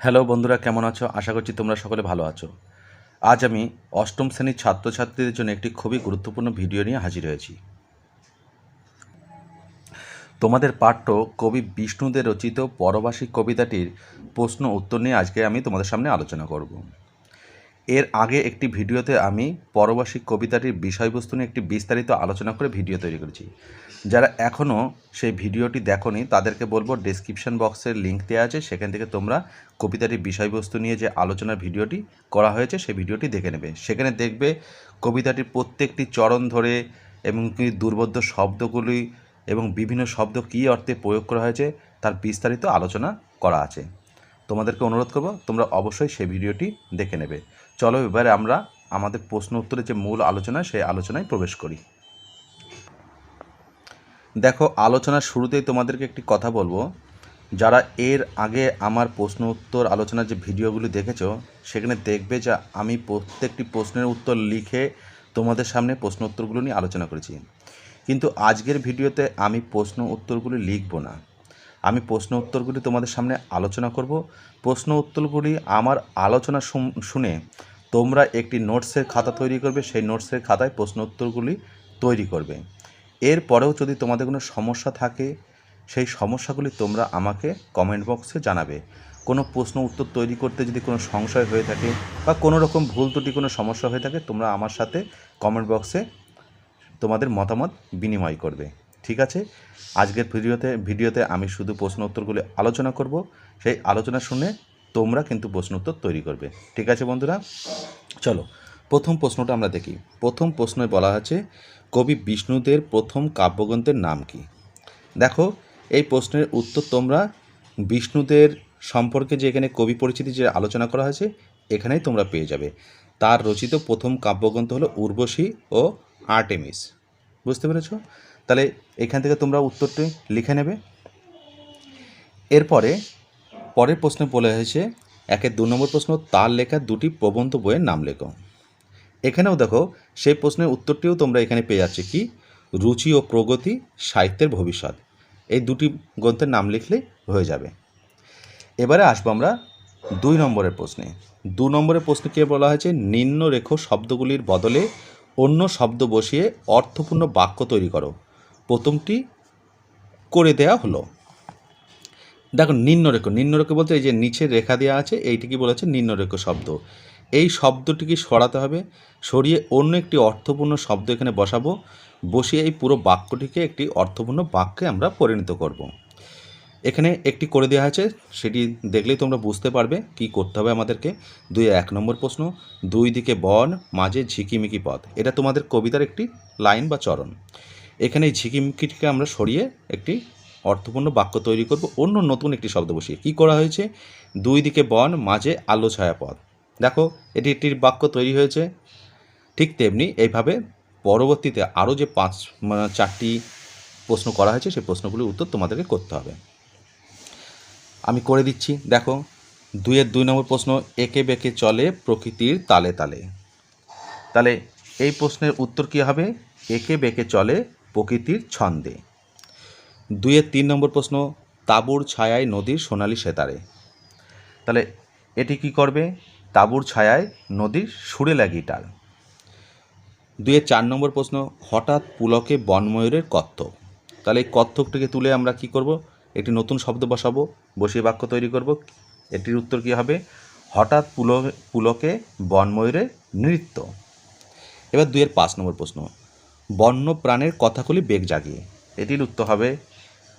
Hello বন্ধুরা, কেমন আছো? আশা করছি তোমরা সকলে ভালো আছো। আজ আমি অষ্টম শ্রেণীর ছাত্রছাত্রীদের জন্য একটি খুবই গুরুত্বপূর্ণ ভিডিও নিয়ে হাজির হয়েছি। তোমাদের পাঠ্য কবি বিষ্ণুদের রচিত পরবাসী কবিতাটির প্রশ্ন উত্তর নিয়ে আজকে আমি তোমাদের সামনে আলোচনা করব। এর আগে একটি ভিডিওতে আমি পরবাসী কবিতাটির বিষয়বস্তু নিয়ে একটি বিস্তারিত আলোচনা করে ভিডিও তৈরি করেছি। যারা এখনও সেই ভিডিওটি দেখোনি তাদেরকে বলবো ডেসক্রিপশন বক্সের লিঙ্ক দেওয়া আছে, সেখান থেকে তোমরা কবিতাটির বিষয়বস্তু নিয়ে যে আলোচনার ভিডিওটি করা হয়েছে সেই ভিডিওটি দেখে নেবে। সেখানে দেখবে কবিতাটির প্রত্যেকটি চরণ ধরে এবং কি দুর্বোধ্য শব্দগুলি এবং বিভিন্ন শব্দ কী অর্থে প্রয়োগ করা হয়েছে তার বিস্তারিত আলোচনা করা আছে। তোমাদেরকে অনুরোধ করব তোমরা অবশ্যই সেই ভিডিওটি দেখে নেবে। চলো এবারে আমরা আমাদের প্রশ্ন উত্তরের যে মূল আলোচনা সেই আলোচনায় প্রবেশ করি। দেখো, আলোচনার শুরুতেই তোমাদেরকে একটি কথা বলবো, যারা এর আগে আমার প্রশ্ন উত্তর আলোচনার যে ভিডিওগুলি দেখেছো সেখানে দেখবে যে আমি প্রত্যেকটি প্রশ্নের উত্তর লিখে তোমাদের সামনে প্রশ্ন উত্তরগুলো নিয়ে আলোচনা করেছি। কিন্তু আজকের ভিডিওতে আমি প্রশ্ন উত্তরগুলি লিখব না, আমি প্রশ্ন উত্তরগুলি তোমাদের সামনে আলোচনা করব। প্রশ্ন উত্তরগুলি আমার আলোচনা শুনে তোমরা একটি নোটসের খাতা তৈরি করবে, সেই নোটসের খাতায় প্রশ্ন উত্তরগুলি তৈরি করবে। এরপরেও যদি তোমাদের কোনো সমস্যা থাকে সেই সমস্যাগুলি তোমরা আমাকে কমেন্ট বক্সে জানাবে। কোনো প্রশ্ন উত্তর তৈরি করতে যদি কোনো সংশয় হয়ে থাকে বা কোনো রকম ভুল ত্রুটি কোনো সমস্যা হয়ে থাকে তোমরা আমার সাথে কমেন্ট বক্সে তোমাদের মতামত বিনিময় করবে। ঠিক আছে, আজকের ভিডিওতে আমি শুধু প্রশ্ন উত্তরগুলি আলোচনা করব, সেই আলোচনা শুনে তোমরা কিন্তু প্রশ্ন উত্তর তৈরি করবে। ঠিক আছে বন্ধুরা, চলো প্রথম প্রশ্নটা আমরা দেখি। প্রথম প্রশ্নে বলা আছে কবি বিষ্ণুদের প্রথম কাব্যগ্রন্থের নাম কি? দেখো, এই প্রশ্নের উত্তর তোমরা বিষ্ণুদের সম্পর্কে যে এখানে কবি পরিচিতি যে আলোচনা করা হয়েছে এখানেই তোমরা পেয়ে যাবে। তার রচিত প্রথম কাব্যগ্রন্থ হলো উর্বশী ও আর্টেমিস। বুঝতে পেরেছো? তাহলে এখান থেকে তোমরা উত্তরটি লিখে নেবে। এরপরে পরের প্রশ্নে বলা হয়েছে 2 নম্বর প্রশ্ন, তার লেখা দুটি প্রবন্ধ বইয়ের নাম লেখো। এখানেও দেখো সেই প্রশ্নের উত্তরটিও তোমরা এখানে পেয়ে যাচ্ছে কি, রুচি ও প্রগতি, সাহিত্যের ভবিষ্যৎ। এই দুটি গ্রন্থের নাম লিখলে হয়ে যাবে। এবারে আসবো আমরা 2 নম্বরের প্রশ্নে। 2 নম্বরের প্রশ্নে কী বলা হয়েছে, নিম্নরেখ শব্দগুলির বদলে অন্য শব্দ বসিয়ে অর্থপূর্ণ বাক্য তৈরি করো। প্রথমটি করে দেয়া হলো। দেখো, নিম্নরেখ বলতে এই যে নিচের রেখা দেওয়া আছে এইটিকে বলেছে নিম্নরেখ শব্দ। এই শব্দটিকে সরাতে হবে, সরিয়ে অন্য একটি অর্থপূর্ণ শব্দ এখানে বসাবো, বসিয়ে এই পুরো বাক্যটিকে একটি অর্থপূর্ণ বাক্যে আমরা পরিণত করব। এখানে একটি করে দেওয়া আছে, সেটি দেখলেই তোমরা বুঝতে পারবে কি করতে হবে আমাদেরকে। 1 নম্বর প্রশ্ন, দুই দিকে বন, মাঝে ঝিকিমিকি পথ। এটা তোমাদের কবিতার একটি লাইন বা চরণ। এখানে এই ঝিকিমিকিটিকে আমরা সরিয়ে একটি অর্থপূর্ণ বাক্য তৈরি করব অন্য নতুন একটি শব্দ বসিয়ে। কি করা হয়েছে, দুই দিকে বন, মাঝে আলো ছায়া পথ। দেখো, এটি একটি বাক্য তৈরি হয়েছে। ঠিক তেমনি এইভাবে পরবর্তীতে আরও যে 4টি প্রশ্ন করা হয়েছে সেই প্রশ্নগুলির উত্তর তোমাদেরকে করতে হবে। আমি করে দিচ্ছি। দেখো, 2 নম্বর প্রশ্ন, একে বেঁকে চলে প্রকৃতির তালে তালে। তাহলে এই প্রশ্নের উত্তর কী হবে, একে বেঁকে চলে প্রকৃতির ছন্দে। 3 নম্বর প্রশ্ন, তাঁবুর ছায়ায় নদীর সোনালি সেতারে। তাহলে এটি কি করবে, তাঁবুর ছায়ায় নদীর সুরেলা গিটার। 4 নম্বর প্রশ্ন, হঠাৎ পুলকে বনময়ূরের কত্থক। তাহলে এই কত্থকটিকে তুলে আমরা কি করব, একটি নতুন শব্দ বসাবো, বসিয়ে বাক্য তৈরি করব। এটির উত্তর কী হবে, হঠাৎ পুলকে বনময়ূরের নৃত্য। এবার 5 নম্বর প্রশ্ন, বন্য প্রাণের কথাগুলি বেগ জাগিয়ে। এটির উত্তর হবে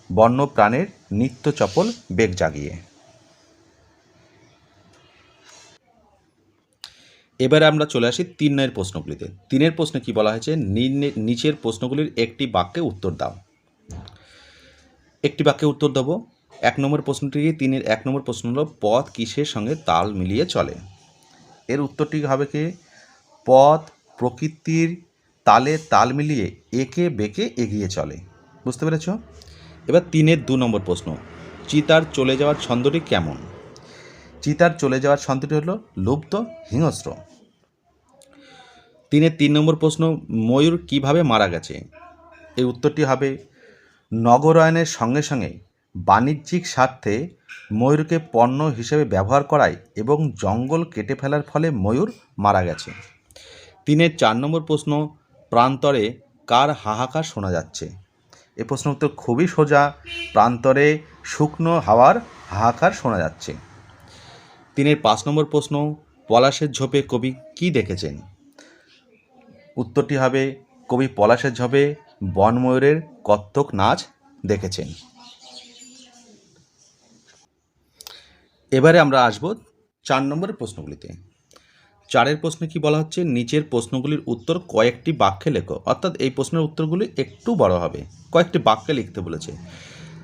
বন্য প্রাণের নিত্য চপল বেগ জাগিয়ে। এবারে আমরা চলে আসি 3 প্রশ্নগুলিতে। 3 প্রশ্নে কি বলা হয়েছে, নিচের প্রশ্নগুলির একটি বাক্যে উত্তর দাও। একটি বাক্যে উত্তর দেবো। 1 নম্বর প্রশ্নটি, 1 নম্বর প্রশ্ন হলো, পথ কিসের সঙ্গে তাল মিলিয়ে চলে। এর উত্তরটি হবে কি, পথ প্রকৃতির তালে তাল মিলিয়ে একে বেঁকে এগিয়ে চলে। বুঝতে পেরেছ? এবার 2 নম্বর প্রশ্ন, চিতার চলে যাওয়ার ছন্দটি কেমন। চিতার চলে যাওয়ার ছন্দটি হলো লুপ্ত, হিংস্র। 3 নম্বর প্রশ্ন, ময়ূর কিভাবে মারা গেছে। এই উত্তরটি হবে, নগরায়নের সঙ্গে সঙ্গে বাণিজ্যিক স্বার্থে ময়ূরকে পণ্য হিসেবে ব্যবহার করায় এবং জঙ্গল কেটে ফেলার ফলে ময়ূর মারা গেছে। 4 নম্বর প্রশ্ন, প্রান্তরে কার হাহাকার শোনা যাচ্ছে? এ প্রশ্নের উত্তর খুবই সোজা, প্রান্তরে শুকনো হাওয়ার হাহাকার শোনা যাচ্ছে। 5 নম্বর প্রশ্ন, পলাশের ঝোপে কবি কি দেখেছেন? উত্তরটি হবে কবি পলাশের ঝোপে বনময়ূরের কত্থক নাচ দেখেছেন। এবারে আমরা আসব 4 নম্বরের প্রশ্নগুলিতে। 4 প্রশ্নে কি বলা হচ্ছে, নিচের প্রশ্নগুলির উত্তর কয়েকটি বাক্যে লেখো। অর্থাৎ এই প্রশ্নের উত্তরগুলি একটু বড় হবে, কয়েকটি বাক্যে লিখতে বলেছে।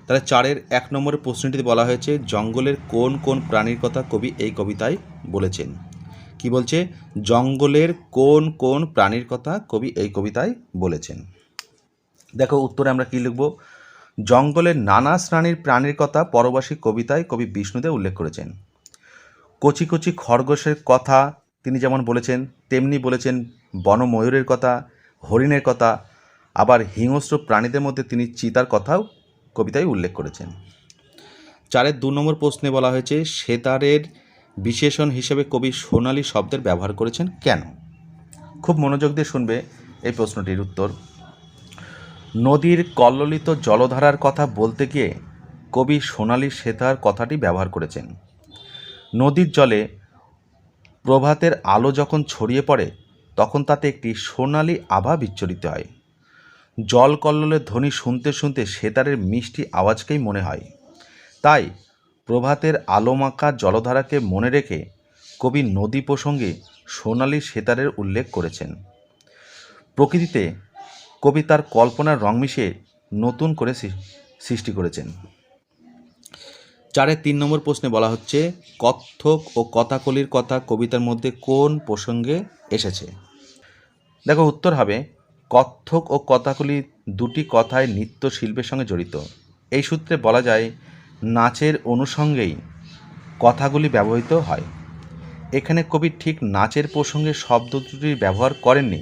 তাহলে 4 1 নম্বরের প্রশ্নটিতে বলা হয়েছে, জঙ্গলের কোন কোন প্রাণীর কথা কবি এই কবিতায় বলেছেন? কি বলছে? জঙ্গলের কোন কোন প্রাণীর কথা কবি এই কবিতায় বলেছেন। দেখো উত্তরে আমরা কি লিখব? জঙ্গলের নানা শ্রেণীর প্রাণীর কথা পরবাসী কবিতায় কবি বিষ্ণুদেব উল্লেখ করেছেন। কচি কচি খরগোশের কথা তিনি যেমন বলেছেন, তেমনি বলেছেন বনময়ূরের কথা, হরিণের কথা, আবার হিংস্র প্রাণীদের মধ্যে তিনি চিতার কথাও কবিতায় উল্লেখ করেছেন। 4 2 নম্বর প্রশ্নে বলা হয়েছে, সেতারের বিশেষণ হিসেবে কবি সোনালী শব্দের ব্যবহার করেছেন কেন? খুব মনোযোগ দিয়ে শুনবে এই প্রশ্নটির উত্তর। নদীর কল্লোলিত জলধারার কথা বলতে গিয়ে কবি সোনালী সেতার কথাটি ব্যবহার করেছেন। নদীর জলে প্রভাতের আলো যখন ছড়িয়ে পড়ে তখন তাতে একটি সোনালী আভা বিচ্ছুরিত হয়। জল কল্লোলের ধ্বনি শুনতে শুনতে সেতারের মিষ্টি আওয়াজকেই মনে হয়। তাই প্রভাতের আলোমাখা জলধারাকে মনে রেখে কবি নদী প্রসঙ্গে সোনালী সেতারের উল্লেখ করেছেন। প্রকৃতিতে কবি তার কল্পনার রং মিশিয়ে নতুন করে সৃষ্টি করেছেন। 4 3 নম্বর প্রশ্নে বলা হচ্ছে, কত্থক ও কথাকলির কথা কবিতার মধ্যে কোন প্রসঙ্গে এসেছে? দেখো উত্তর হবে, কত্থক ও কথাকলি দুটি কথায় নৃত্যশিল্পের সঙ্গে জড়িত। এই সূত্রে বলা যায় নাচের অনুষঙ্গেই কথাগুলি ব্যবহৃত হয়। এখানে কবি ঠিক নাচের প্রসঙ্গে শব্দ দুটির ব্যবহার করেননি।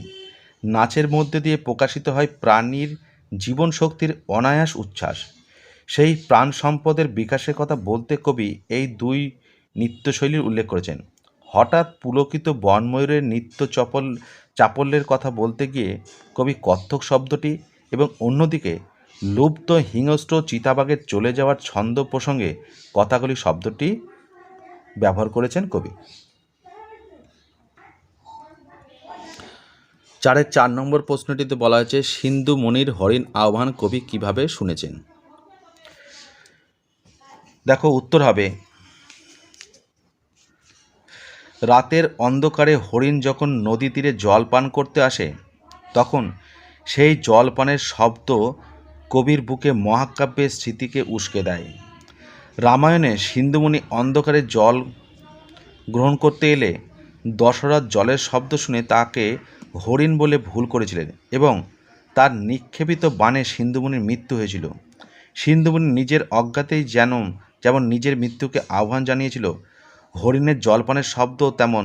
নাচের মধ্যে দিয়ে প্রকাশিত হয় প্রাণীর জীবন শক্তির অনায়াস উচ্ছ্বাস। সেই প্রাণ সম্পদের বিকাশের কথা বলতে কবি এই দুই নৃত্যশৈলীর উল্লেখ করেছেন। হঠাৎ পুলকিত বনময়ূরের নৃত্য চাপল্যের কথা বলতে গিয়ে কবি কত্থক শব্দটি এবং অন্যদিকে লুপ্ত হিংস্র চিতাবাঘের চলে যাওয়ার ছন্দ প্রসঙ্গে কথাগুলি শব্দটি ব্যবহার করেছেন কবি। 4 4 নম্বর প্রশ্নটিতে বলা হয়েছে, সিন্ধু মণির হরিণ আহ্বান কবি কিভাবে শুনেছেন? দেখো উত্তর হবে, রাতের অন্ধকারে হরিণ যখন নদী তীরে জল পান করতে আসে তখন সেই জলপানের শব্দ কবির বুকে মহাকাব্যের স্মৃতিকে উস্কে দেয়। রামায়ণে সিন্ধুমণি অন্ধকারে জল গ্রহণ করতে এলে দশরথ জলের শব্দ শুনে তাকে হরিণ বলে ভুল করেছিলেন এবং তার নিক্ষেপিত বাণে সিন্ধুমণির মৃত্যু হয়েছিল। সিন্ধুমণি নিজের অজ্ঞাতেই যেমন নিজের মৃত্যুকে আহ্বান জানিয়েছিল, হরিণের জলপানের শব্দ তেমন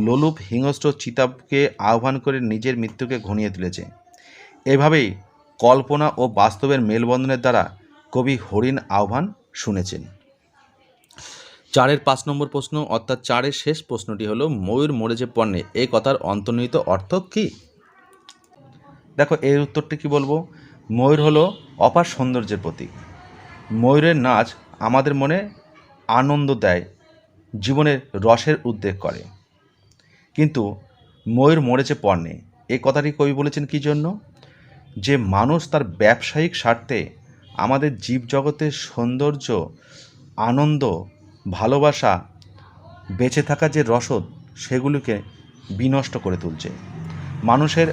লোলুপ হিংস্র চিতাকে আহ্বান করে নিজের মৃত্যুকে ঘনিয়ে তুলেছে। এভাবেই কল্পনা ও বাস্তবের মেলবন্ধনের দ্বারা কবি হরিণ আহ্বান শুনেছেন। 4 5 নম্বর প্রশ্ন অর্থাৎ 4 শেষ প্রশ্নটি হলো, ময়ূর মরেছে পণ্যে এই কথার অন্তর্নিহিত অর্থ কী? দেখো এর উত্তরটি কি বলবো, ময়ূর হলো অপার সৌন্দর্যের প্রতীক। ময়ূরের নাচ আমাদের মনে আনন্দ দেয়, জীবনের রসের উদ্রেক করে। কিন্তু ময়ূর মরেছে পণ্যে এই কথাটি কবি বলেছেন কী জন্য? যে মানুষ তার ব্যবসায়িক স্বার্থে আমাদের জীবজগতের সৌন্দর্য, আনন্দ, ভালোবাসা, বেঁচে থাকা যে রসদ সেগুলিকে বিনষ্ট করে তুলছে। মানুষের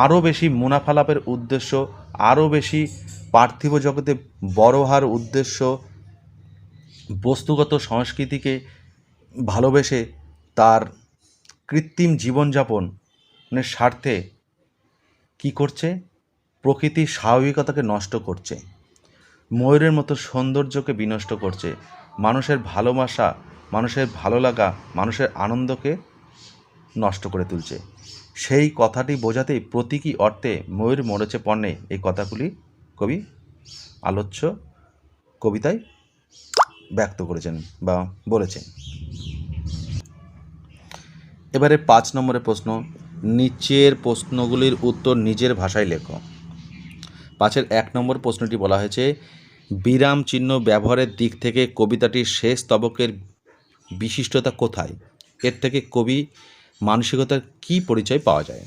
আরও বেশি মুনাফা লাভের উদ্দেশ্য, আরও বেশি পার্থিব জগতে বড় হওয়ার উদ্দেশ্য, বস্তুগত সংস্কৃতিকে ভালোবেসে তার কৃত্রিম জীবনযাপনের স্বার্থে কী করছে? প্রকৃতির স্বাভাবিকতাকে নষ্ট করছে, ময়ূরের মতো সৌন্দর্যকে বিনষ্ট করছে, মানুষের ভালোবাসা, মানুষের ভালো লাগা, মানুষের আনন্দকে নষ্ট করে তুলছে। সেই কথাটি বোঝাতেই প্রতীকী অর্থে ময়ূর মরেছে পণ্যে এই কথাগুলি কবি আলোচ্য কবিতায় ব্যক্ত করেছেন বা বলেছেন। এবারে 5 নম্বরের প্রশ্ন, নিচের প্রশ্নগুলির উত্তর নিজের ভাষায় লেখো। 5-এর 1 নম্বর প্রশ্নটি বলা হয়েছে, বিরাম চিহ্ন ব্যবহারের দিক থেকে কবিতাটির শেষ স্তবকের বিশিষ্টতা কোথায়? এর থেকে কবি মানসিকতার কী পরিচয় পাওয়া যায়?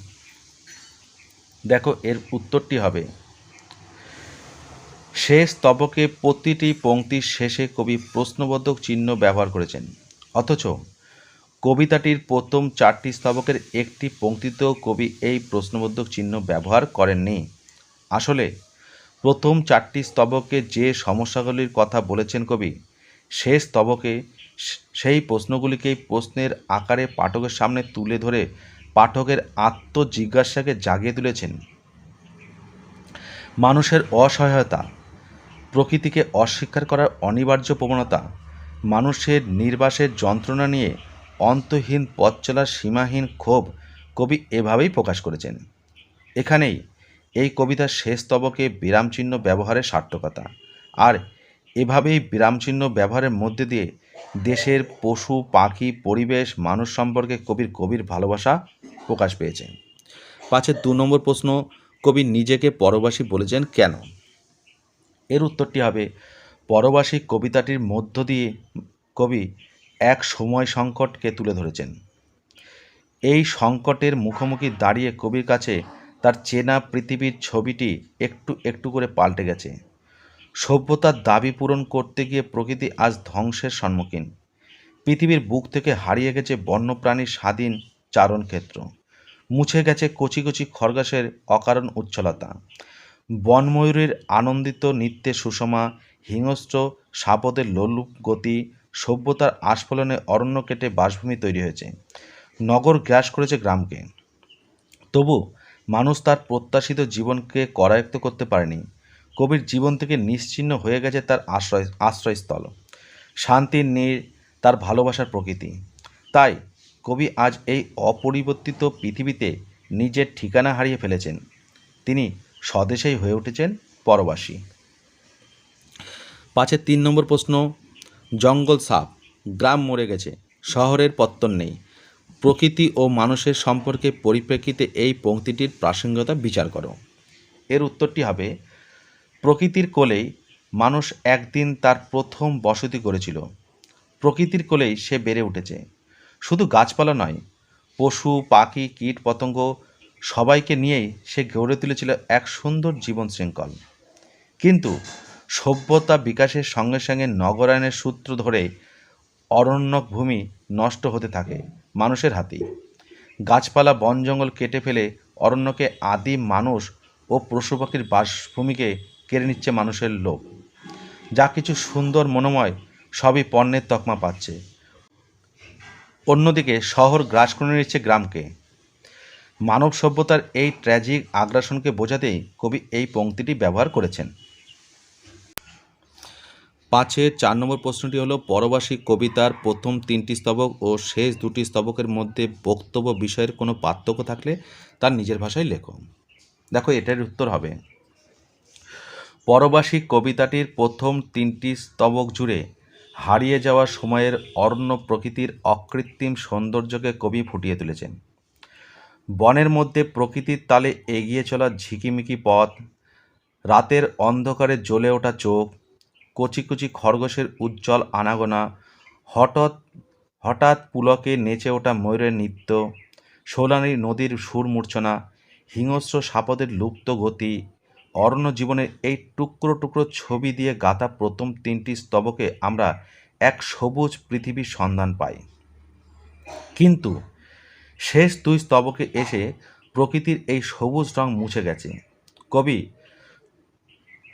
দেখো, এর উত্তরটি হবে, শেষ স্তবকে প্রতিটি পংক্তির শেষে কবি প্রশ্নবোধক চিহ্ন ব্যবহার করেছেন, অথচ কবিতাটির প্রথম 4টি স্তবকের একটি পংক্তিতেও কবি এই প্রশ্নবোধক চিহ্ন ব্যবহার করেননি। আসলে প্রথম 4টি স্তবকে যে সমস্যাগুলির কথা বলেছেন কবি, শেষ স্তবকে সেই প্রশ্নগুলিকেই প্রশ্নের আকারে পাঠকের সামনে তুলে ধরে পাঠকের আত্মজিজ্ঞাসাকে জাগিয়ে তুলেছেন। মানুষের অসহায়তা, প্রকৃতিকে অস্বীকার করার অনিবার্য প্রবণতা, মানুষের নির্বাসের যন্ত্রণা নিয়ে অন্তহীন পথ চলার সীমাহীন ক্ষোভ কবি এভাবেই প্রকাশ করেছেন। এখানেই এই কবিতার শেষ স্তবকে বিরামচিহ্ন ব্যবহারের সার্থকতা, আর এভাবেই বিরামচিহ্ন ব্যবহারের মধ্যে দিয়ে দেশের পশু পাখি পরিবেশ মানুষ সম্পর্কে কবির গভীর ভালোবাসা প্রকাশ পেয়েছে। 5-এর 2 নম্বর প্রশ্ন, কবি নিজেকে পরবাসী বলেছেন কেন? এর উত্তরটি হবে, পরবাসী কবিতাটির মধ্য দিয়ে কবি এক সময় সংকটকে তুলে ধরেছেন। এই সংকটের মুখোমুখি দাঁড়িয়ে কবির কাছে তার চেনা পৃথিবীর ছবিটি একটু একটু করে পাল্টে গেছে। সভ্যতার দাবি পূরণ করতে গিয়ে প্রকৃতি আজ ধ্বংসের সম্মুখীন। পৃথিবীর বুক থেকে হারিয়ে গেছে বন্যপ্রাণীর স্বাধীন চারণক্ষেত্র, মুছে গেছে কচি কচি খরগোশের অকারণ উচ্ছলতা, বনময়ূরের আনন্দিত নৃত্যে সুষমা, হিংস্র সাপদের লোলুপ গতি, সভ্যতার আস্ফলনে অরণ্য কেটে বাসভূমি তৈরি হয়েছে, নগর গ্রাস করেছে গ্রামকে। তবু মানুষ তার প্রত্যাশিত জীবনকে করায়ত্ত করতে পারেনি। কবির জীবন থেকে নিশ্চিহ্ন হয়ে গেছে তার আশ্রয়স্থল, শান্তির নীড়, তার ভালোবাসার প্রকৃতি। তাই কবি আজ এই অপরিবর্তিত পৃথিবীতে নিজের ঠিকানা হারিয়ে ফেলেছেন। তিনি স্বদেশেই হয়ে উঠেছেন পরবাসী। 5-এর 3 নম্বর প্রশ্ন, জঙ্গল সাফ, গ্রাম মরে গেছে, শহরের পত্তন নেই, প্রকৃতি ও মানুষের সম্পর্কে পরিপ্রেক্ষিতে এই পংক্তিটির প্রাসঙ্গিকতা বিচার করো। এর উত্তরটি হবে, প্রকৃতির কোলেই মানুষ একদিন তার প্রথম বসতি করেছিল, প্রকৃতির কোলেই সে বেড়ে উঠেছে। শুধু গাছপালা নয়, পশু পাখি কীট পতঙ্গ সবাইকে নিয়েই সে গড়ে তুলেছিল এক সুন্দর জীবন শৃঙ্খল। কিন্তু সভ্যতা বিকাশের সঙ্গে সঙ্গে নগরায়নের সূত্র ধরে অরণ্যক ভূমি নষ্ট হতে থাকে মানুষের হাতেই। গাছপালা বন জঙ্গল কেটে ফেলে অরণ্যকে আদিম মানুষ ও পশু পাখির বাসভূমিকে কেড়ে নিচ্ছে মানুষের লোভ। যা কিছু সুন্দর মনোময় সবই পণ্যের তকমা পাচ্ছে। অন্যদিকে শহর গ্রাস করে নিচ্ছে গ্রামকে। মানব সভ্যতার এই ট্র্যাজিক আগ্রাসনকে বোঝাতেই কবি এই পংক্তিটি ব্যবহার করেছেন। 5-এর 4 নম্বর প্রশ্নটি হলো, পরবাসী কবিতার প্রথম 3টি স্তবক ও শেষ 2টি স্তবকের মধ্যে বক্তব্য বিষয়ের কোনো পার্থক্য থাকলে তার নিজের ভাষায় লেখো। দেখো, এটার উত্তর হবে, পরবাসী কবিতাটির প্রথম 3টি স্তবক জুড়ে হারিয়ে যাওয়া সময়ের অরণ্য প্রকৃতির অকৃত্রিম সৌন্দর্যকে কবি ফুটিয়ে তুলেছেন। বনের মধ্যে প্রকৃতির তালে এগিয়ে চলা ঝিকিমিকি পথ, রাতের অন্ধকারে জ্বলে ওঠা চোখ, কচি কচি খরগোশের উজ্জ্বল আনাগোনা, হঠাৎ হঠাৎ পুলকে নেচে ওঠা ময়ূরের নৃত্য, সোলানি নদীর সুর মূর্ছনা, হিংস্র সাপদের লুপ্ত গতি, অরণ্য জীবনের এই টুকরো টুকরো ছবি দিয়ে গাঁথা প্রথম 3টি স্তবকে আমরা এক সবুজ পৃথিবীর সন্ধান পাই। কিন্তু শেষ 2 স্তবকে এসে প্রকৃতির এই সবুজ রং মুছে গেছে। কবি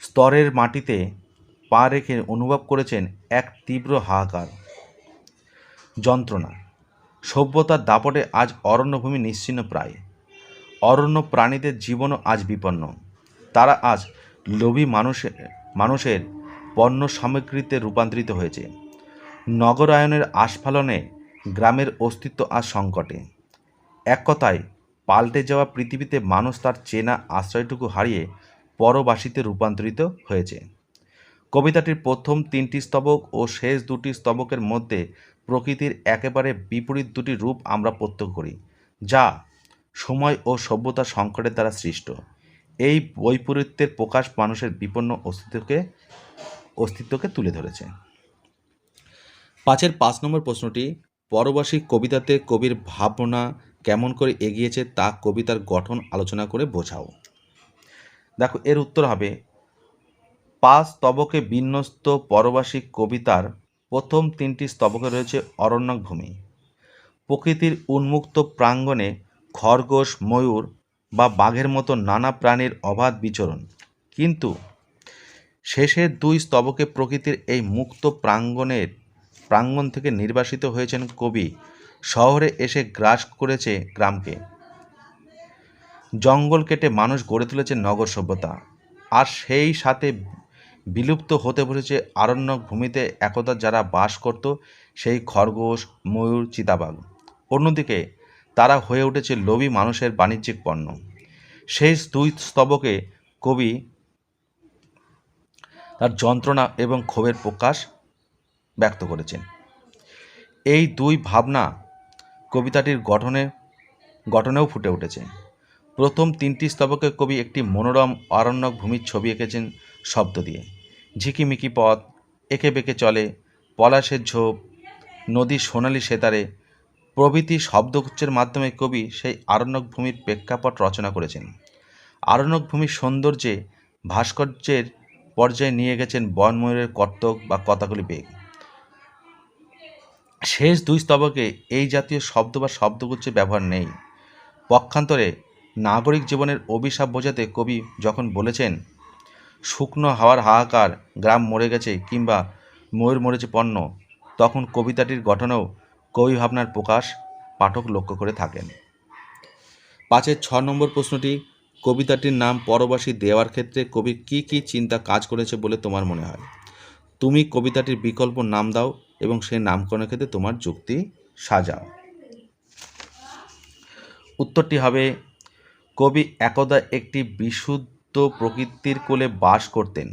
স্তরের মাটিতে পা রেখে অনুভব করেছেন এক তীব্র হাহাকার, যন্ত্রণা। সভ্যতার দাপটে আজ অরণ্যভূমি নিশ্চিহ্ন প্রায়। অরণ্য প্রাণীদের জীবনও আজ বিপন্ন। তারা আজ লোভী মানুষের পণ্য সামগ্রীতে রূপান্তরিত হয়েছে। নগরায়নের আস্ফালনে গ্রামের অস্তিত্ব আজ সংকটে। এক কথায়, পাল্টে যাওয়া পৃথিবীতে মানুষ তার চেনা আশ্রয়টুকু হারিয়ে পরবাসীতে রূপান্তরিত হয়েছে। কবিতাটির প্রথম 3টি স্তবক ও শেষ 2টি স্তবকের মধ্যে প্রকৃতির একেবারে বিপরীত দুটি রূপ আমরা প্রত্যক্ষ করি, যা সময় ও সভ্যতার সংকটের দ্বারা সৃষ্ট। এই বৈপরীত্যের প্রকাশ মানুষের বিপন্ন অস্তিত্বকে তুলে ধরেছে। 5 নম্বর প্রশ্নটি, পরবাসী কবিতাতে কবির ভাবনা কেমন করে এগিয়েছে তা কবিতার গঠন আলোচনা করে বোঝাও। দেখো, এর উত্তর হবে 5 স্তবকে বিন্যস্ত পরবাসী কবিতার প্রথম 3টি স্তবকে রয়েছে অরণ্যক ভূমি। প্রকৃতির উন্মুক্ত প্রাঙ্গণে খরগোশ, ময়ূর বা বাঘের মতো নানা প্রাণীর অবাধ বিচরণ, কিন্তু শেষের 2 স্তবকে প্রকৃতির এই মুক্ত প্রাঙ্গণ থেকে নির্বাসিত হয়েছেন কবি। শহরে এসে গ্রাস করেছে গ্রামকে, জঙ্গল কেটে মানুষ গড়ে তুলেছে নগর সভ্যতা, আর সেই সাথে বিলুপ্ত হতে বসেছে আরণ্যক ভূমিতে একদা যারা বাস করত, সেই খরগোশ, ময়ূর, চিতাবাঘ। অন্যদিকে তারা হয়ে উঠেছে লোভী মানুষের বাণিজ্যিক পণ্য। শেষ 2 স্তবকে কবি তার যন্ত্রণা এবং ক্ষোভের প্রকাশ ব্যক্ত করেছেন। এই 2 ভাবনা কবিতাটির গঠনেও ফুটে উঠেছে। প্রথম 3টি স্তবকে কবি একটি মনোরম অরণ্যক ভূমির ছবি এঁকেছেন শব্দ দিয়ে। ঝিকিমিকি পথ, এঁকে বেঁকে চলে, পলাশের ঝোপ, নদীর সোনালি সেতারে প্রভৃতি শব্দগুচ্ছের মাধ্যমে কবি সেই আরণ্যক ভূমির প্রেক্ষাপট রচনা করেছেন। আরণ্যক ভূমির সৌন্দর্যে ভাস্কর্যের পর্যায়ে নিয়ে গেছেন বনময়ূরের কর্তক বা কথাকলি বেগ। শেষ 2 স্তবকে এই জাতীয় শব্দ বা শব্দগুচ্ছের ব্যবহার নেই। পক্ষান্তরে নাগরিক জীবনের অভিশাপ বোঝাতে কবি যখন বলেছেন শুকনো হাওয়ার হাহাকার, গ্রাম মরে গেছে কিংবা ময়ূর মরেছে পণ্য, তখন কবিতাটির গঠনেও কবি ভাবনার প্রকাশ পাঠক লক্ষ্য করে থাকেন। 5-এর 6 নম্বর প্রশ্নটি, কবিতাটির নাম পরবাসী দেওয়ার ক্ষেত্রে কবি কী কী চিন্তা কাজ করেছে বলে তোমার মনে হয়? তুমি কবিতাটির বিকল্প নাম দাও এবং সেই নামকরণের ক্ষেত্রে তোমার যুক্তি সাজাও। উত্তরটি হবে, কবি একদা একটি বিশুদ্ধ প্রকৃতির কোলে বাস করতেন।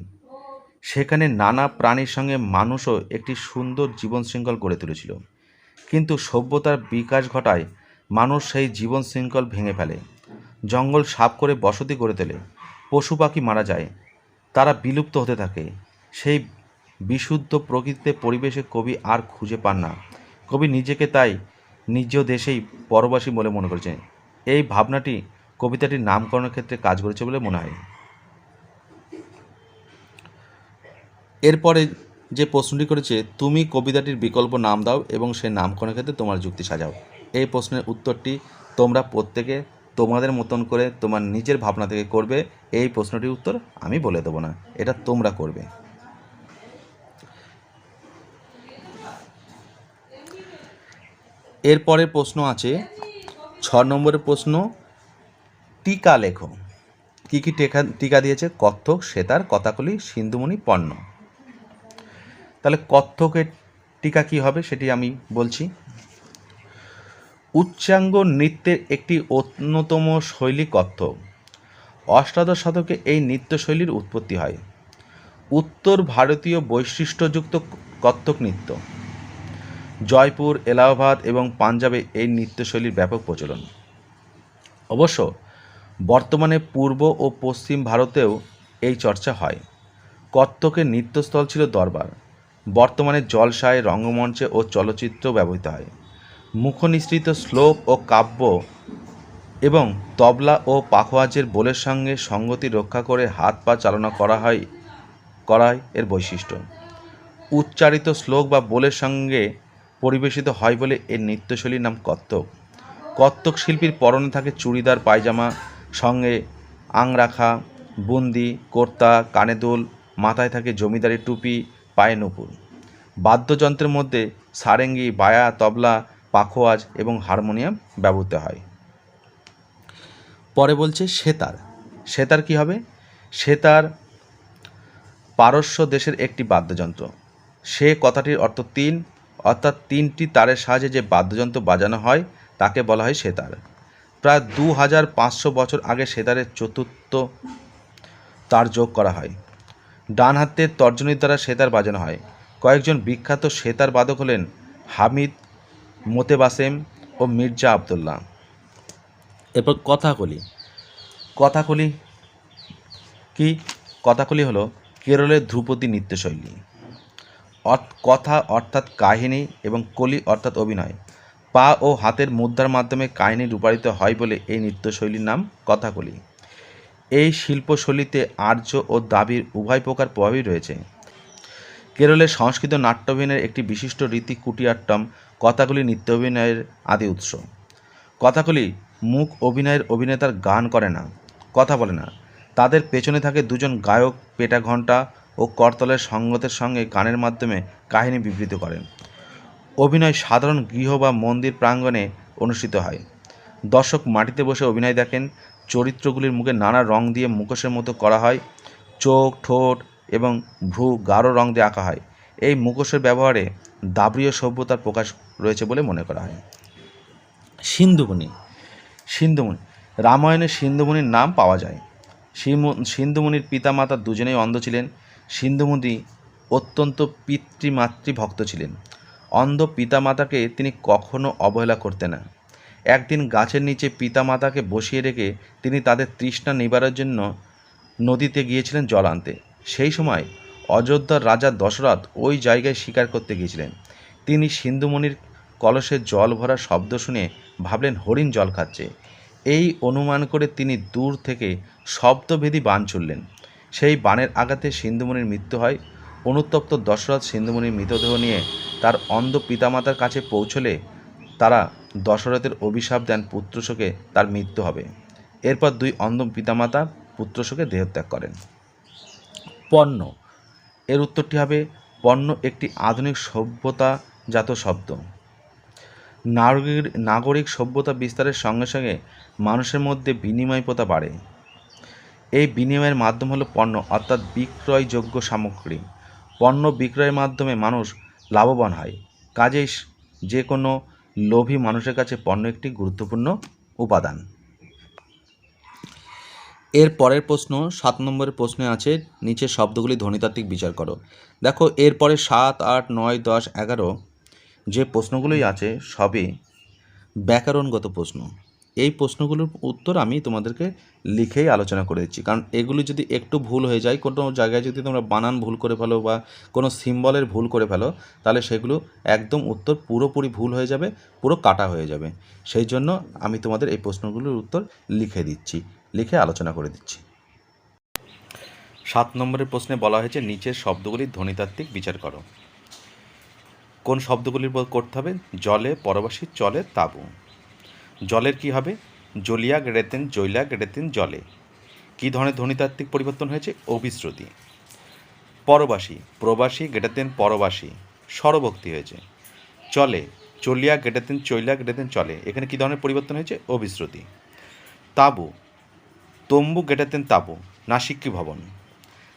সেখানে নানা প্রাণীর সঙ্গে মানুষও একটি সুন্দর জীবন শৃঙ্খল গড়ে তুলেছিল, কিন্তু সভ্যতার বিকাশ ঘটায় মানুষ সেই জীবন শৃঙ্খল ভেঙে ফেলে, জঙ্গল সাফ করে বসতি গড়ে তোলে, পশু পাখি মারা যায়, তারা বিলুপ্ত হতে থাকে। সেই বিশুদ্ধ প্রকৃতিতে পরিবেশে কবি আর খুঁজে পান না। কবি নিজেকে তাই নিজ দেশেই পরবাসী বলে মনে করেছেন। এই ভাবনাটি কবিতাটির নামকরণের ক্ষেত্রে কাজ করেছে বলে মনে হয়। এরপরে যে প্রশ্নটি করেছে, তুমি কবিতাটির বিকল্প নাম দাও এবং সেই নামকরণের ক্ষেত্রে তোমার যুক্তি সাজাও। এই প্রশ্নের উত্তরটি তোমরা প্রত্যেকে তোমাদের মতন করে তোমার নিজের ভাবনা থেকে করবে। এই প্রশ্নটির উত্তর আমি বলে দেবো না, এটা তোমরা করবে। এরপরে প্রশ্ন আছে 6 নম্বরের প্রশ্ন, টিকা লেখো। কী কী টিকা দিয়েছে? কত্থক, সেতার, কথাকলি, সিন্ধুমণি, পণ্য। তাহলে কত্থকের টিকা কী হবে সেটি আমি বলছি। উচ্চাঙ্গ নৃত্যের একটি অন্যতম শৈলী কত্থক। অষ্টাদশ শতকে এই নৃত্যশৈলীর উৎপত্তি হয়। উত্তর ভারতীয় বৈশিষ্ট্যযুক্ত কত্থক নৃত্য। জয়পুর, এলাহাবাদ এবং পাঞ্জাবে এই নৃত্যশৈলীর ব্যাপক প্রচলন। অবশ্য বর্তমানে পূর্ব ও পশ্চিম ভারতেও এই চর্চা হয়। কত্থকের নৃত্যস্থল ছিল দরবার। বর্তমানে জলসায়, রঙ্গমঞ্চে ও চলচ্চিত্র ব্যবহৃত হয়। মুখনিসৃত শ্লোক ও কাব্য এবং তবলা ও পাখোয়াজের বোলের সঙ্গে সঙ্গতি রক্ষা করে হাত পা চালনা করাই এর বৈশিষ্ট্য। উচ্চারিত শ্লোক বা বোলের সঙ্গে পরিবেশিত হয় বলে এর নৃত্যশৈলীর নাম কত্থক। কত্থক শিল্পীর পরনে থাকে চুড়িদার পায়জামা, সঙ্গে আংরাখা, বুন্দি, কোর্তা, কানে দুল, মাথায় থাকে জমিদারি টুপি, পায়ে নূপুর। বাদ্যযন্ত্রের মধ্যে সারেঙ্গি, বায়া, তবলা, পাখোয়াজ এবং হারমোনিয়াম ব্যবহৃত হয়। পরে বলছে সেতার। সেতার কী হবে? সেতার পারস্য দেশের একটি বাদ্যযন্ত্র। সে কথাটির অর্থ 3, অর্থাৎ 3টি তারের সাহায্যে যে বাদ্যযন্ত্র বাজানো হয় তাকে বলা হয় সেতার। প্রায় 2500 বছর আগে সেতারের 4th তার যোগ করা হয়। ডান হাতের তর্জনীর দ্বারা সেতার বাজানো হয়। কয়েকজন বিখ্যাত সেতার বাদক হলেন হামিদ মোতেবাসেম ও মির্জা আবদুল্লাহ। এরপর কথাকলি। কথাকলি কি? কথাকলি হলো কেরলের ধ্রুপদী নৃত্যশৈলী। কথা অর্থাৎ কাহিনী এবং কলি অর্থাৎ অভিনয়। পা ও হাতের মুদ্রার মাধ্যমে কাহিনী রূপায়িত হয় বলে এই নৃত্যশৈলীর নাম কথাকলি। এই শিল্পশৈলীতে আর্য ও দ্রাবিড় উভয় প্রকার প্রভাবই রয়েছে। কেরলের সংস্কৃত নাট্যাভিনয়ের একটি বিশিষ্ট রীতি কুটিয়াট্টম কথাকলি নৃত্য অভিনয়ের আদি উৎস। কথাকলি মুখ অভিনয়ের অভিনেতার গান করে না, কথা বলে না। তাদের পেছনে থাকে দুজন গায়ক পেটা ঘণ্টা ও করতালের সঙ্গতের সঙ্গে গানের মাধ্যমে কাহিনী বিবৃত করেন। অভিনয় সাধারণ গৃহ বা মন্দির প্রাঙ্গণে অনুষ্ঠিত হয়। দর্শক মাটিতে বসে অভিনয় দেখেন। চরিত্রগুলির মুখে নানা রং দিয়ে মুখোশের মতো করা হয়। চোখ, ঠোঁট এবং ভ্রু গাঢ় রং দিয়ে আঁকা হয়। এই মুখোশের ব্যবহারে দ্রাবিড়ীয় সভ্যতার প্রকাশ রয়েছে বলে মনে করা হয়। সিন্ধুমণি। সিন্ধুমণি রামায়ণে সিন্ধুমণির নাম পাওয়া যায়। সিন্ধুমণির পিতামাতা দুজনেই অন্ধ ছিলেন। সিন্ধুমণি অত্যন্ত পিতৃমাতৃভক্ত ছিলেন। অন্ধ পিতামাতাকে তিনি কখনো অবহেলা করতেন না। একদিন গাছের নিচে পিতামাতাকে বসিয়ে রেখে তিনি তাদের তৃষ্ণা নিবারণের জন্য নদীতে গিয়েছিলেন জল আনতে। সেই সময় অযোধ্যার রাজা দশরথ ওই জায়গায় শিকার করতে গিয়েছিলেন। তিনি সিন্ধুমণির কলসে জল ভরার শব্দ শুনে ভাবলেন হরিণ জল খাচ্ছে। এই অনুমান করে তিনি দূর থেকে শব্দভেদী বাণ ছুড়লেন। সেই বাণের আঘাতে সিন্ধুমণির মৃত্যু হয়। অনুতপ্ত দশরথ সিন্ধুমণির মৃতদেহ নিয়ে তার অন্ধ পিতামাতার কাছে পৌঁছলে তারা দশরথের অভিশাপ দেন পুত্রশোকে তার মৃত্যু হবে। এরপর দুই অন্ধ পিতামাতা পুত্রশোকে দেহত্যাগ করেন। পণ্য। এর উত্তরটি হবে পণ্য একটি আধুনিক সভ্যতাজাত শব্দ। নাগরিক সভ্যতা বিস্তারের সঙ্গে সঙ্গে মানুষের মধ্যে বিনিময় প্রথা বাড়ে। এই বিনিময়ের মাধ্যম হলো পণ্য অর্থাৎ বিক্রয়যোগ্য সামগ্রী। পণ্য বিক্রয়ের মাধ্যমে মানুষ লাভবান হয়। কাজেই যে কোনো লোভী মানুষের কাছে পণ্য একটি গুরুত্বপূর্ণ উপাদান। এর পরের প্রশ্ন 7 নম্বরের প্রশ্নে আছে নিচের শব্দগুলি ধ্বনিতাত্ত্বিক বিচার করো। দেখো এরপরে 7, 8, 9, 10, 11 যে প্রশ্নগুলোই আছে সবই ব্যাকরণগত প্রশ্ন। এই প্রশ্নগুলোর উত্তর আমি তোমাদেরকে লিখেই আলোচনা করে দিচ্ছি, কারণ এগুলি যদি একটু ভুল হয়ে যায়, কোনো জায়গায় যদি তোমরা বানান ভুল করে ফেলো বা কোনো সিম্বলের ভুল করে ফেলো, তাহলে সেগুলো একদম উত্তর পুরোপুরি ভুল হয়ে যাবে, পুরো কাটা হয়ে যাবে। সেই জন্য আমি তোমাদের এই প্রশ্নগুলোর উত্তর লিখে দিচ্ছি, লিখে আলোচনা করে দিচ্ছি। 7 নম্বরের প্রশ্নে বলা হয়েছে নিচের শব্দগুলির ধ্বনিতাত্ত্বিক বিচার করো। কোন শব্দগুলির করতে হবে? জলে, পরবাসী, চলে, তাঁবু। জলের কি হবে? জলিয়া গেড়েতেন, জৈলা গেড়েতেন, জলে। কী ধরনের ধ্বনিতাত্ত্বিক পরিবর্তন হয়েছে? অভিশ্রুতি। পরবাসী, প্রবাসী গেড়েতেন পরবাসী, স্বরভক্তি হয়েছে। চলে, চলিয়া গেড়েতেন, চৈলা গেড়েতেন, চলে। এখানে কী ধরনের পরিবর্তন হয়েছে? অভিশ্রুতি। তাঁবু, তম্বু গেড়েতেন তাঁবু, নাসিক্যী ভবন।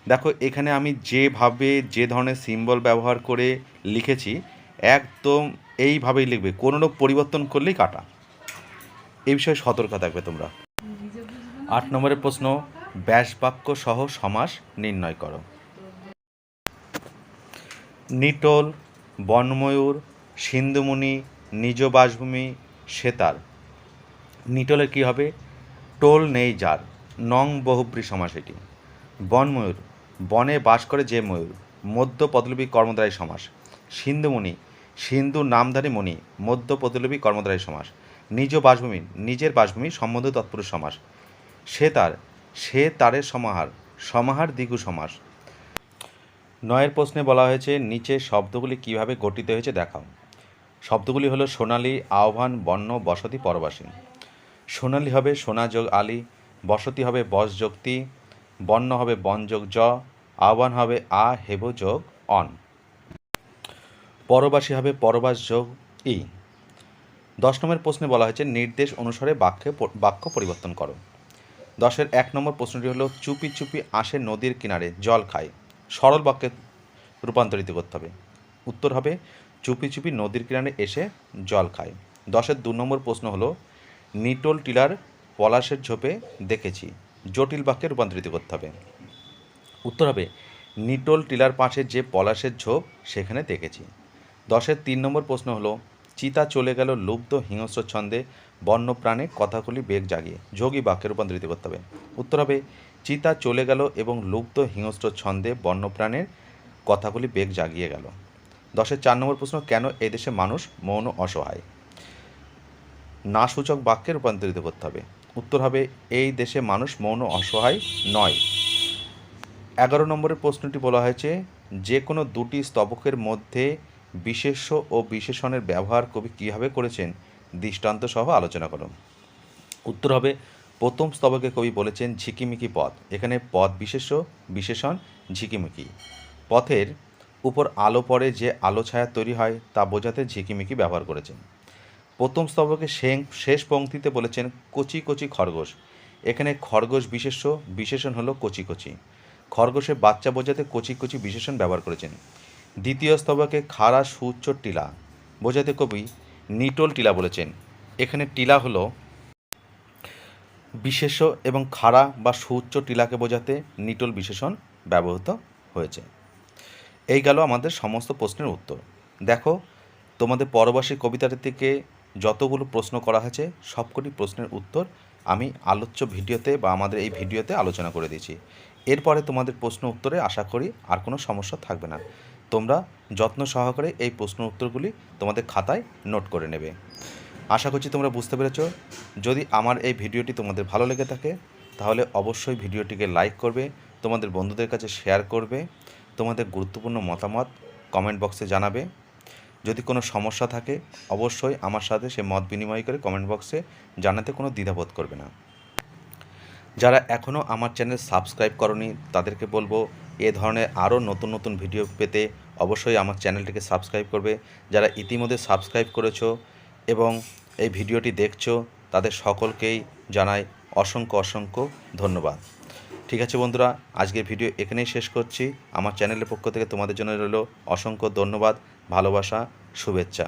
দেখো এখানে আমি যেভাবে যে ধরনের সিম্বল ব্যবহার করে লিখেছি একদম এইভাবেই লিখবে, কোনো পরিবর্তন করলেই কাটা। এই বিষয়ে সতর্ক থাকবে তোমরা। 8 নম্বরের প্রশ্ন ব্যাসবাক্য সহ সমাস নির্ণয় করো। নিটোল, বনময়ূর, সিন্ধুমণি, নিজ বাসভূমি, সেতার। নিটোলের কী হবে? টোল নেই যার, নং বহুব্রী সমাস এটি। বনময়ূর, বনে বাস করে যে ময়ূর, মধ্য পদলোপী কর্মধারী সমাস। সিন্ধুমণি, সিন্ধু নামধারী মণি, মধ্য পদলোপী কর্মধারী সমাস। নিজ বাসভূমি, নিজের বাসভূমি সম্বন্ধ তৎপুরুষ সমাস। সেতার, সে তারের সমাহার, সমাহার দ্বিগু সমাস। 9 প্রশ্নে বলা হয়েছে নিচের শব্দগুলি কিভাবে গঠিত হয়েছে দেখাও। শব্দগুলি হলো সোনালী, আহ্বান, বন্য, বসতি, পরবাসী। সোনালী হবে সোনা যোগ আলী, বসতি হবে বস যোগ তি, বন্য হবে বন যোগ জ, আহ্বান হবে আ হেব যোগ অন, পরবাসী হবে পরবাস যোগ ই। 10 নম্বর প্রশ্নে বলা হয়েছে নির্দেশ অনুসারে বাক্য পরিবর্তন করো। 10-এর 1 নম্বর প্রশ্নটি হলো চুপি চুপি আসে নদীর কিনারে জল খায়। সরল বাক্যে রূপান্তরিত করতে হবে। উত্তর হবে চুপি চুপি নদীর কিনারে এসে জল খায়। 10-এর 2 নম্বর প্রশ্ন হলো নিটোল টিলার পলাশের ঝোপে দেখেছি। জটিল বাক্যে রূপান্তরিত করতে হবে। উত্তর হবে নিটোল টিলার পাশে যে পলাশের ঝোপ সেখানে দেখেছি। 10-এর 3 নম্বর প্রশ্ন হলো চিতা চলে গেল লুব্ধ হিংস্র ছন্দে বন্যপ্রাণে কথাগুলি বেগ জাগিয়ে যোগী বাক্যে রূপান্তরিত করতে হবে। উত্তর হবে চিতা চলে গেল এবং লুব্ধ হিংস্র ছন্দে বন্যপ্রাণের কথাগুলি বেগ জাগিয়ে গেল। 10-এর 4 নম্বর প্রশ্ন কেন এদেশে মানুষ মৌন অসহায়? না সূচক বাক্যে রূপান্তরিত করতে হবে। উত্তর হবে এই দেশে মানুষ মৌন অসহায় নয়। 11 নম্বরের প্রশ্নটি বলা হয়েছে যে কোনো দুটি স্তবকের মধ্যে বিশেষ্য ও বিশেষণের ব্যবহার কবি কীভাবে করেছেন দৃষ্টান্ত সহ আলোচনা করুন। উত্তর হবে প্রথম স্তবকে কবি বলেছেন ঝিকিমিকি পথ, এখানে পথ বিশেষ্য, বিশেষণ ঝিকিমিকি। পথের উপর আলো পড়ে যে আলো ছায়া তৈরি হয় তা বোঝাতে ঝিকিমিকি ব্যবহার করেছেন। প্রথম স্তবকে শেষ পংক্তিতে বলেছেন কচি কচি খরগোশ, এখানে খরগোশ বিশেষ্য, বিশেষণ হলো কচি কচি। খরগোশের বাচ্চা বোঝাতে কচি কচি বিশেষণ ব্যবহার করেছেন। দ্বিতীয় স্তবকে খাড়া সুউচ্চ টিলা বোঝাতে কবি নিটোল টিলা বলেছেন, এখানে টিলা হলো বিশেষ্য এবং খাড়া বা সুউচ্চ টিলাকে বোঝাতে নিটোল বিশেষণ ব্যবহৃত হয়েছে। এই গেল আমাদের সমস্ত প্রশ্নের উত্তর। দেখো তোমাদের পরবাসী কবিতাটি থেকে যতগুলো প্রশ্ন করা হয়েছে সবকটি প্রশ্নের উত্তর আমি আলোচ্য ভিডিওতে বা আমাদের এই ভিডিওতে আলোচনা করে দিয়েছি। এরপরে তোমাদের প্রশ্ন উত্তরে আশা করি আর কোনো সমস্যা থাকবে না। তোমরা যত্ন সহকারে এই প্রশ্ন উত্তরগুলি তোমাদের খাতায় নোট করে নেবে। আশা করছি তোমরা বুঝতে পেরেছ। যদি আমার এই ভিডিওটি তোমাদের ভালো লেগে থাকে তাহলে অবশ্যই ভিডিওটিকে লাইক করবে, তোমাদের বন্ধুদের কাছে শেয়ার করবে, তোমাদের গুরুত্বপূর্ণ মতামত কমেন্ট বক্সে জানাবে। যদি কোনো সমস্যা থাকে অবশ্যই আমার সাথে সে মত বিনিময় করে কমেন্ট বক্সে জানাতে কোনো দ্বিধাবোধ করবে না। যারা এখনও আমার চ্যানেল সাবস্ক্রাইব করনি তাদেরকে বলবো এ ধরনের আরও নতুন নতুন ভিডিও পেতে অবশ্যই আমার চ্যানেলটিকে সাবস্ক্রাইব করবে। যারা ইতিমধ্যে সাবস্ক্রাইব করেছো এবং এই ভিডিওটি দেখছো তাদের সকলকেই জানাই অসংখ্য অসংখ্য ধন্যবাদ। ঠিক আছে বন্ধুরা, আজকের ভিডিও এখানেই শেষ করছি। আমার চ্যানেলের পক্ষ থেকে তোমাদের জন্য রইল অসংখ্য ধন্যবাদ, ভালোবাসা, শুভেচ্ছা।